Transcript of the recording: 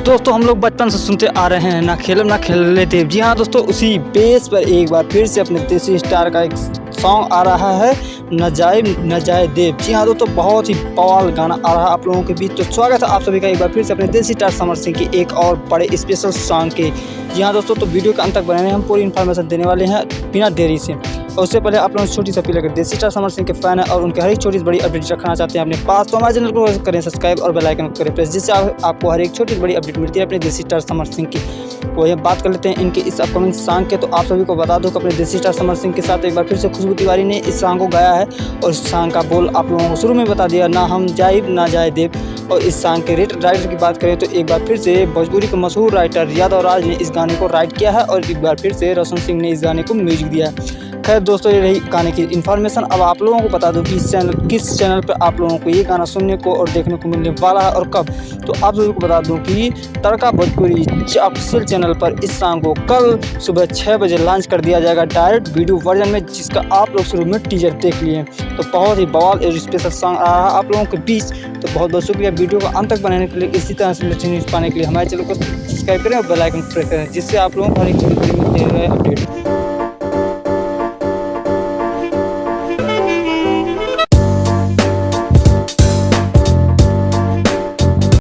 दोस्तों हम लोग बचपन से सुनते आ रहे हैं ना खेलम ना खेल लेते। जी हाँ दोस्तों, उसी बेस पर एक बार फिर से अपने देसी स्टार का एक सॉन्ग आ रहा है, न जाए देव। जी हाँ दोस्तों, बहुत ही बवाल गाना आ रहा है आप लोगों के बीच। तो स्वागत है आप सभी का एक बार फिर से अपने देसी स्टार समर सिंह की एक और बड़े स्पेशल सॉन्ग के। जी हाँ दोस्तों, तो वीडियो के अंत तक बने रहें, हम पूरी इन्फॉर्मेशन देने वाले हैं बिना देरी से। और उससे पहले आप लोगों से छोटी सी अपील, अगर देसी स्टार समर सिंह के फैन है और उनके हर एक छोटी से बड़ी अपडेट रखना चाहते हैं अपने पास, तो हमारे चैनल को करें सब्सक्राइब और बेल आइकन करें प्रेस, जिससे आपको हर एक छोटी से बड़ी अपडेट मिलती है अपने देसी स्टार समर सिंह की। वो ये बात कर लेते हैं इनके इस अपकमिंग सॉन्ग के। तो आप सभी को बता दूं कि अपने देसी स्टार समर सिंह के साथ एक बार फिर से खुशबू तिवारी ने इस सॉन्ग को गाया है। और इस सॉन्ग का बोल आप लोगों को शुरू में बता दिया, ना हम जाइब ना जाए देव। और इस सॉन्ग के राइटर की बात करें तो एक बार फिर से भोजपुरी के मशहूर राइटर यादव राज ने इस गाने को राइट किया है और एक बार फिर से रोशन सिंह ने इस गाने को म्यूजिक दिया है। खैर दोस्तों, ये रही गाने की इन्फॉर्मेशन। अब आप लोगों को बता दूं कि किस चैनल पर आप लोगों को ये गाना सुनने को और देखने को मिलने वाला है और कब। तो आप सभी को बता दूं कि तड़का भोजपुरी ऑफिशियल चैनल पर इस सॉन्ग को कल सुबह 6 बजे लॉन्च कर दिया जाएगा डायरेक्ट वीडियो वर्जन में, जिसका आप लोग शुरू में टीजर देख लिए। तो बहुत ही बवाल और स्पेशल सॉन्ग आ रहा है आप लोगों के बीच। तो बहुत बहुत शुक्रिया वीडियो को अंत तक बनाने के लिए। इसी तरह से लेटेस्ट न्यूज़ पाने के लिए हमारे चैनल को सब्सक्राइब करें और बेल आइकन प्रेस करें, जिससे आप लोगों को हर एक चीज़ मिलती है अपडेट।